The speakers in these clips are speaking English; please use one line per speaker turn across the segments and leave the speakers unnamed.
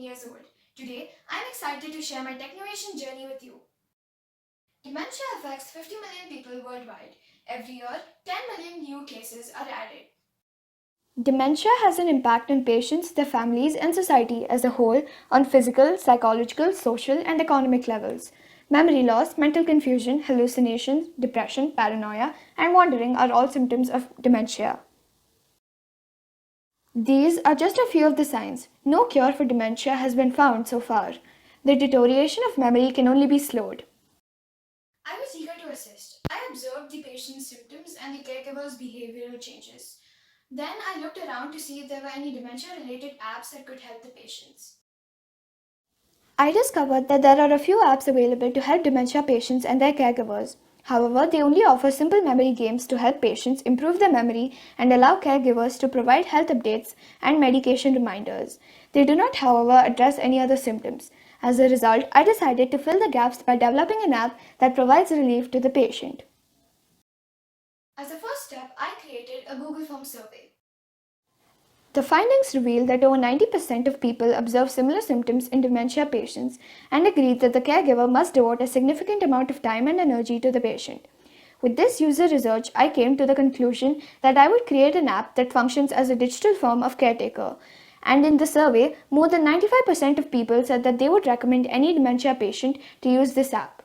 years old. Today, I'm excited to share my technovation journey with you. Dementia affects 50 million people worldwide. Every year, 10 million new cases are added. Dementia has an impact on patients, their families, and society as a whole on physical, psychological, social, and economic levels. Memory loss, mental confusion, hallucinations, depression, paranoia, and wandering are all symptoms of dementia. These are just a few of the signs. No cure for dementia has been found so far. The deterioration of memory can only be slowed. I was eager to assist. I observed the patient's symptoms and the caregiver's behavioral changes. Then I looked around to see if there were any dementia related apps that could help the patients. I discovered that there are a few apps available to help dementia patients and their caregivers. However, they only offer simple memory games to help patients improve their memory and allow caregivers to provide health updates and medication reminders. They do not, however, address any other symptoms. As a result, I decided to fill the gaps by developing an app that provides relief to the patient. As a first step, I created a Google Form survey. The findings reveal that over 90% of people observe similar symptoms in dementia patients and agree that the caregiver must devote a significant amount of time and energy to the patient. With this user research, I came to the conclusion that I would create an app that functions as a digital form of caretaker. And in the survey, more than 95% of people said that they would recommend any dementia patient to use this app.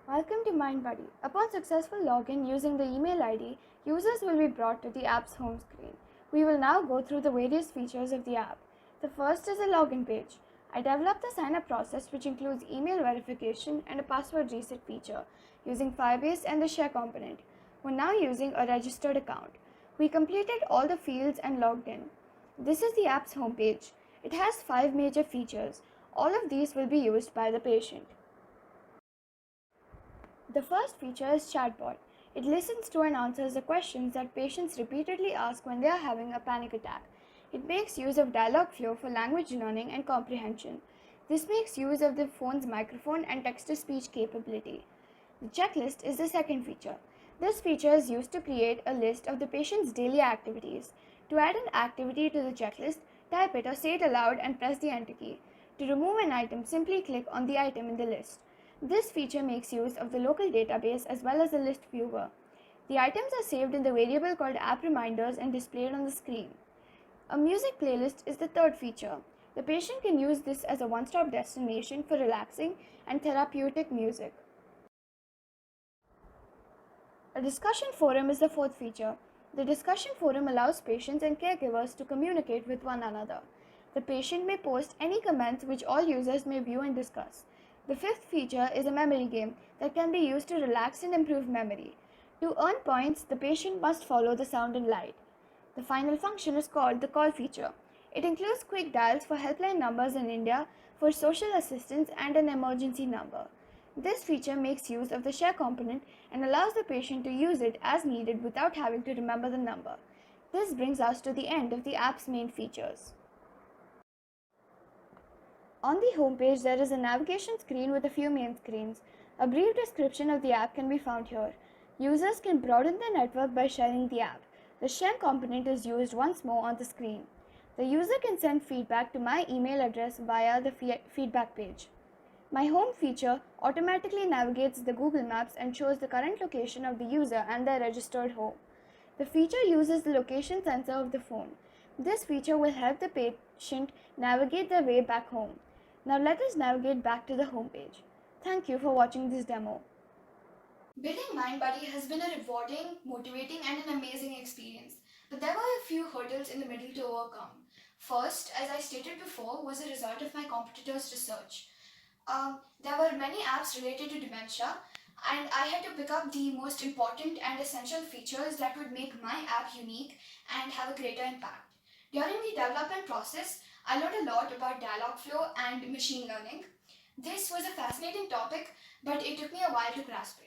Welcome to MindBuddy. Upon successful login using the email ID, users will be brought to the app's home screen. We will now go through the various features of the app. The first is a login page. I developed the sign-up process, which includes email verification and a password reset feature using Firebase and the share component. We're now using a registered account. We completed all the fields and logged in. This is the app's homepage. It has 5 major features. All of these will be used by the patient. The first feature is Chatbot. It listens to and answers the questions that patients repeatedly ask when they are having a panic attack. It makes use of Dialogflow for language learning and comprehension. This makes use of the phone's microphone and text-to-speech capability. The checklist is the second feature. This feature is used to create a list of the patient's daily activities. To add an activity to the checklist, type it or say it aloud and press the Enter key. To remove an item, simply click on the item in the list. This feature makes use of the local database as well as the list viewer. The items are saved in the variable called app reminders and displayed on the screen. A music playlist is the third feature. The patient can use this as a one-stop destination for relaxing and therapeutic music. A discussion forum is the fourth feature. The discussion forum allows patients and caregivers to communicate with one another. The patient may post any comments which all users may view and discuss. The fifth feature is a memory game that can be used to relax and improve memory. To earn points, the patient must follow the sound and light. The final function is called the call feature. It includes quick dials for helpline numbers in India, for social assistance, and an emergency number. This feature makes use of the share component and allows the patient to use it as needed without having to remember the number. This brings us to the end of the app's main features. On the homepage, there is a navigation screen with a few main screens. A brief description of the app can be found here. Users can broaden their network by sharing the app. The share component is used once more on the screen. The user can send feedback to my email address via the feedback page. My home feature automatically navigates the Google Maps and shows the current location of the user and their registered home. The feature uses the location sensor of the phone. This feature will help the patient navigate their way back home. Now let us navigate back to the home page. Thank you for watching this demo. Building MindBuddy has been a rewarding, motivating, and an amazing experience, but there were a few hurdles in the middle to overcome. First, as I stated before, was a result of my competitors' research. There were many apps related to dementia, and I had to pick up the most important and essential features that would make my app unique and have a greater impact. During the development process, I learned a lot about Dialogflow and machine learning. This was a fascinating topic, but it took me a while to grasp it.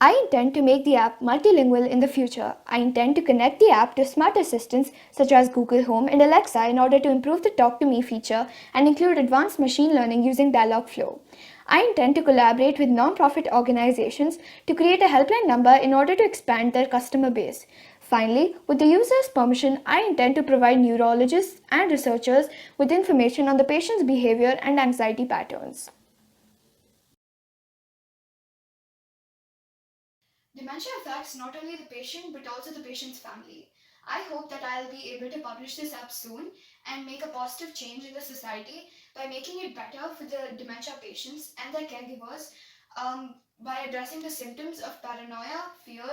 I intend to make the app multilingual in the future. I intend to connect the app to smart assistants such as Google Home and Alexa in order to improve the Talk to Me feature and include advanced machine learning using Dialogflow. I intend to collaborate with non-profit organizations to create a helpline number in order to expand their customer base. Finally, with the user's permission, I intend to provide neurologists and researchers with information on the patient's behavior and anxiety patterns. Dementia affects not only the patient but also the patient's family. I hope that I'll be able to publish this up soon and make a positive change in the society by making it better for the dementia patients and their caregivers by addressing the symptoms of paranoia, fear,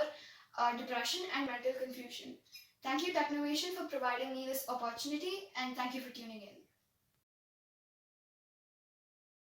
depression, and mental confusion. Thank you, Technovation, for providing me this opportunity, and thank you for tuning in.